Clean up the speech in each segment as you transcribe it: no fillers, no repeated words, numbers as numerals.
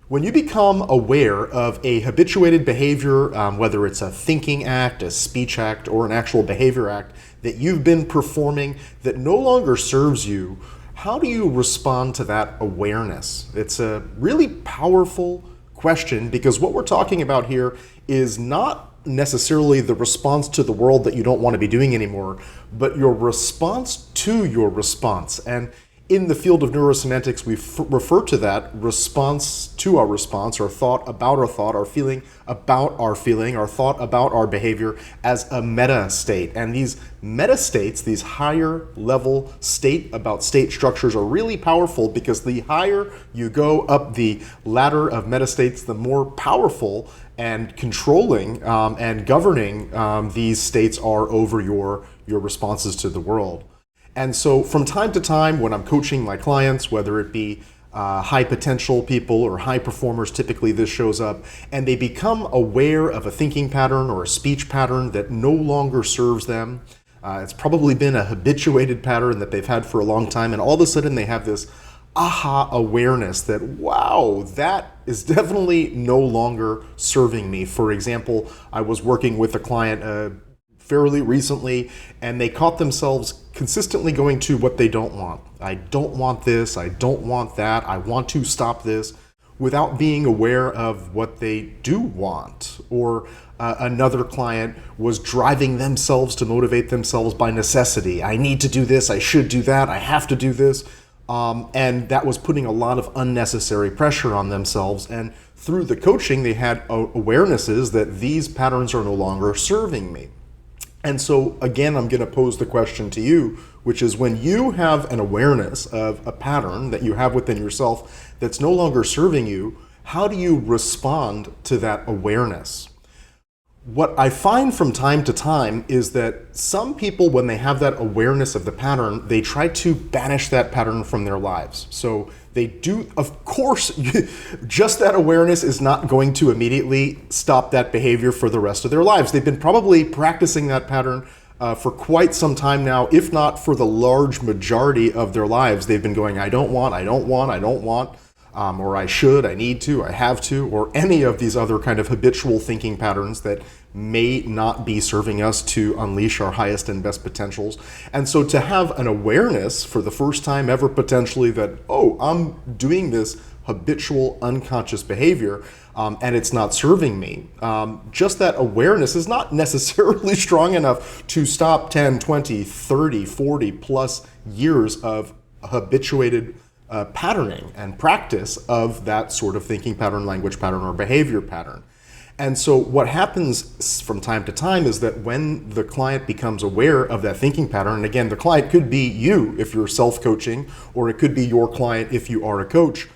When you become aware of a habituated behavior, whether it's a thinking act, a speech act, or an actual behavior act that you've been performing that no longer serves you, how do you respond to that awareness? It's a really powerful question because what we're talking about here is not necessarily the response to the world that you don't want to be doing anymore, but your response to your response. And in the field of neurosemantics, we refer to that response to our response, our thought about our thought, our feeling about our feeling, our thought about our behavior as a meta state. And these meta states, these higher level state about state structures are really powerful because the higher you go up the ladder of meta states, the more powerful and controlling and governing these states are over your responses to the world. And so from time to time when I'm coaching my clients, whether it be high potential people or high performers, typically this shows up, and they become aware of a thinking pattern or a speech pattern that no longer serves them. It's probably been a habituated pattern that they've had for a long time, and all of a sudden they have this aha awareness that, wow, that is definitely no longer serving me. For example, I was working with a client fairly recently, and they caught themselves consistently going to what they don't want. I don't want this, I don't want that, I want to stop this, without being aware of what they do want. Or another client was driving themselves to motivate themselves by necessity. I need to do this, I should do that, I have to do this. And that was putting a lot of unnecessary pressure on themselves. And through the coaching, they had awarenesses that these patterns are no longer serving me. And so again, I'm going to pose the question to you, which is when you have an awareness of a pattern that you have within yourself that's no longer serving you, how do you respond to that awareness? What I find from time to time is that some people, when they have that awareness of the pattern, they try to banish that pattern from their lives. So they do, of course, just that awareness is not going to immediately stop that behavior for the rest of their lives. They've been probably practicing that pattern for quite some time now, if not for the large majority of their lives. They've been going, I don't want, I don't want, I don't want. Or I should, I need to, I have to, or any of these other kind of habitual thinking patterns that may not be serving us to unleash our highest and best potentials. And so to have an awareness for the first time ever potentially that, oh, I'm doing this habitual unconscious behavior and it's not serving me. Just that awareness is not necessarily strong enough to stop 10, 20, 30, 40 plus years of habituated patterning and practice of that sort of thinking pattern, language pattern, or behavior pattern. And so what happens from time to time is that when the client becomes aware of that thinking pattern, and again, the client could be you if you're self-coaching, or it could be your client if you are a coach,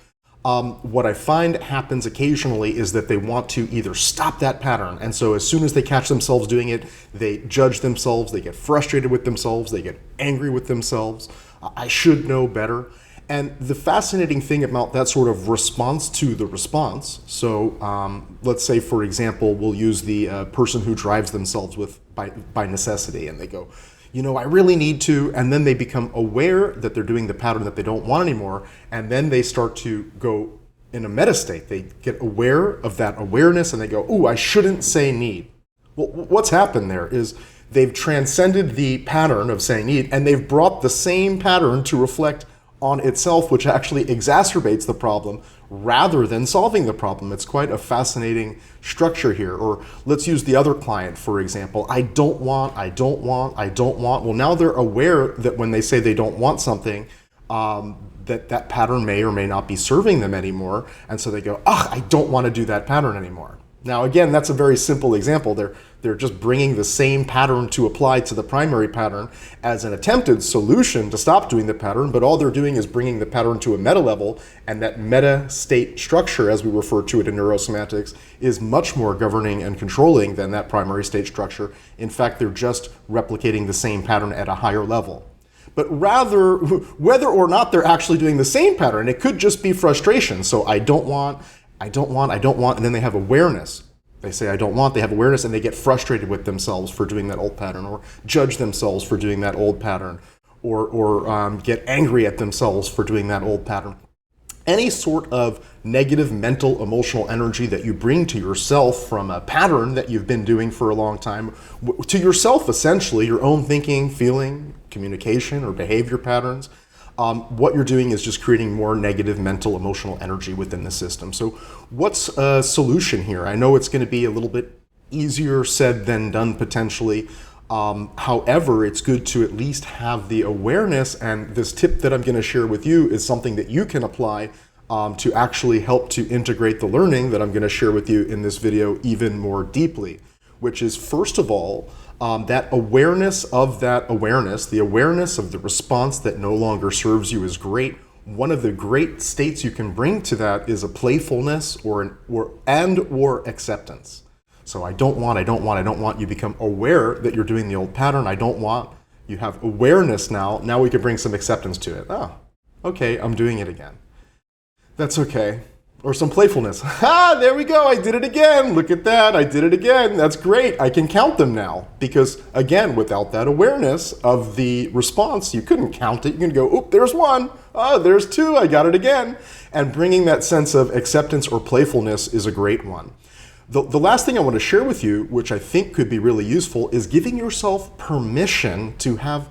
what I find happens occasionally is that they want to either stop that pattern. And so as soon as they catch themselves doing it, they judge themselves, they get frustrated with themselves, they get angry with themselves. I should know better. And the fascinating thing about that sort of response to the response, so let's say, for example, we'll use the person who drives themselves by necessity, and they go, you know, I really need to, and then they become aware that they're doing the pattern that they don't want anymore, and then they start to go in a meta state. They get aware of that awareness, and they go, ooh, I shouldn't say need. Well, what's happened there is they've transcended the pattern of saying need, and they've brought the same pattern to reflect on itself, which actually exacerbates the problem rather than solving the problem. It's quite a fascinating structure here. Or let's use the other client, for example. I don't want, I don't want, I don't want. Well, now they're aware that when they say they don't want something, that pattern may or may not be serving them anymore. And so they go, I don't want to do that pattern anymore. Now, again, that's a very simple example. They're just bringing the same pattern to apply to the primary pattern as an attempted solution to stop doing the pattern, but all they're doing is bringing the pattern to a meta level, and that meta state structure, as we refer to it in neurosemantics, is much more governing and controlling than that primary state structure. In fact, they're just replicating the same pattern at a higher level. But rather, whether or not they're actually doing the same pattern, it could just be frustration. So I don't want, I don't want, I don't want, and then they have awareness. They say, I don't want, they have awareness, and they get frustrated with themselves for doing that old pattern, or judge themselves for doing that old pattern, or get angry at themselves for doing that old pattern. any sort of negative mental, emotional energy that you bring to yourself from a pattern that you've been doing for a long time, to yourself essentially, your own thinking, feeling, communication, or behavior patterns, what you're doing is just creating more negative mental, emotional energy within the system. So what's a solution here? I know it's going to be a little bit easier said than done potentially. However, it's good to at least have the awareness, and this tip that I'm going to share with you is something that you can apply to actually help to integrate the learning that I'm going to share with you in this video even more deeply, which is, first of all, that awareness of that awareness, the awareness of the response that no longer serves you is great. One of the great states you can bring to that is a playfulness or acceptance. So I don't want, you become aware that you're doing the old pattern. I don't want, you have awareness now. Now we can bring some acceptance to it. Oh, okay, I'm doing it again. That's okay. Or some playfulness. Ha, there we go. I did it again. Look at that. I did it again. That's great. I can count them now. Because again, without that awareness of the response, you couldn't count it. You can go, oop, there's one. Oh, there's two. I got it again. And bringing that sense of acceptance or playfulness is a great one. The last thing I want to share with you, which I think could be really useful, is giving yourself permission to have,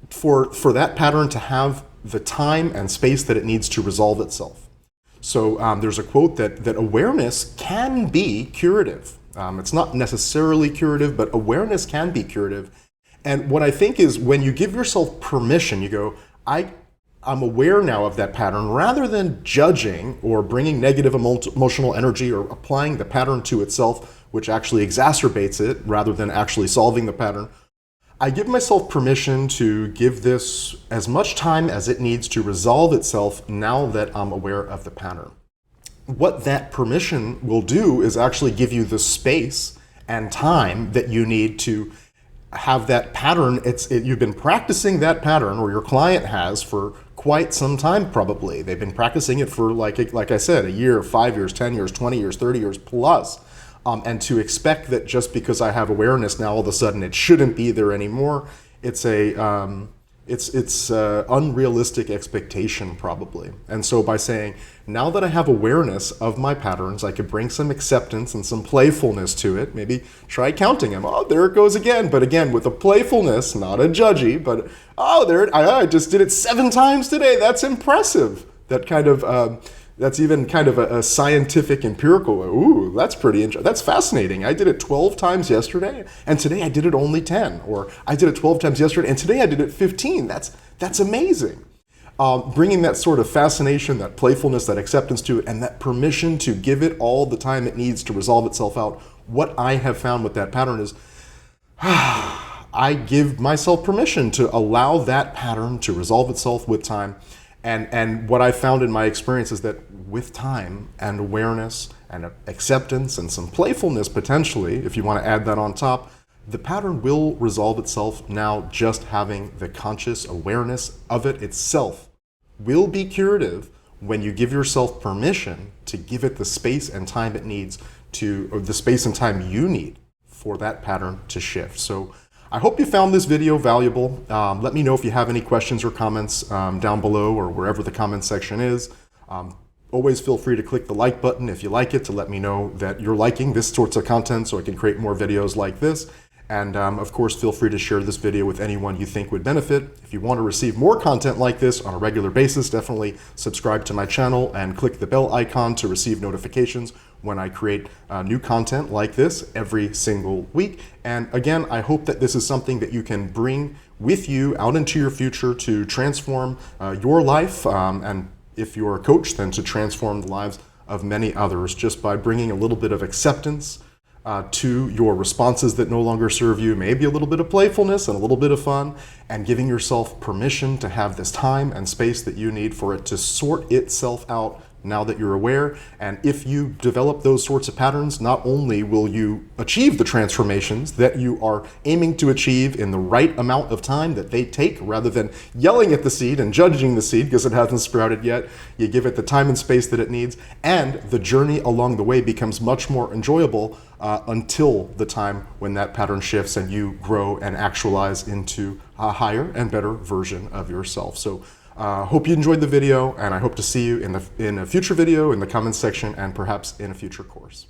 for that pattern to have the time and space that it needs to resolve itself. So there's a quote that awareness can be curative. It's not necessarily curative, but awareness can be curative. And what I think is when you give yourself permission, you go, I'm aware now of that pattern, rather than judging or bringing negative emotional energy or applying the pattern to itself, which actually exacerbates it rather than actually solving the pattern. I give myself permission to give this as much time as it needs to resolve itself now that I'm aware of the pattern. What that permission will do is actually give you the space and time that you need to have that pattern. You've been practicing that pattern, or your client has, for quite some time probably. They've been practicing it for, like I said, a year, 5 years, 10 years, 20 years, 30 years plus. And to expect that just because I have awareness now all of a sudden it shouldn't be there anymore, it's unrealistic expectation probably. And so by saying, now that I have awareness of my patterns, I could bring some acceptance and some playfulness to it. Maybe try counting them. Oh, there it goes again. But again, with a playfulness, not a judgy, but I just did it 7 times today. That's impressive. That kind of, that's even kind of a scientific empirical. Ooh, that's pretty interesting. That's fascinating. I did it 12 times yesterday, and today I did it only 10. Or I did it 12 times yesterday, and today I did it 15. That's amazing. Bringing that sort of fascination, that playfulness, that acceptance to it, and that permission to give it all the time it needs to resolve itself out. What I have found with that pattern is I give myself permission to allow that pattern to resolve itself with time. And what I found in my experience is that with time and awareness and acceptance and some playfulness potentially, if you want to add that on top, the pattern will resolve itself. Now just having the conscious awareness of it itself will be curative when you give yourself permission to give it the space and time it needs to, or the space and time you need for that pattern to shift. So I hope you found this video valuable. Let me know if you have any questions or comments down below or wherever the comment section is. Always feel free to click the like button if you like it, to let me know that you're liking this sorts of content so I can create more videos like this. And of course, feel free to share this video with anyone you think would benefit. If you want to receive more content like this on a regular basis, definitely subscribe to my channel and click the bell icon to receive notifications when I create new content like this every single week. And again, I hope that this is something that you can bring with you out into your future to transform your life, and if you're a coach, then to transform the lives of many others, just by bringing a little bit of acceptance to your responses that no longer serve you, maybe a little bit of playfulness and a little bit of fun, and giving yourself permission to have this time and space that you need for it to sort itself out now that you're aware. And if you develop those sorts of patterns, not only will you achieve the transformations that you are aiming to achieve in the right amount of time that they take, rather than yelling at the seed and judging the seed because it hasn't sprouted yet, you give it the time and space that it needs, and the journey along the way becomes much more enjoyable until the time when that pattern shifts and you grow and actualize into a higher and better version of yourself. So Hope you enjoyed the video, and I hope to see you in a future video, in the comments section, and perhaps in a future course.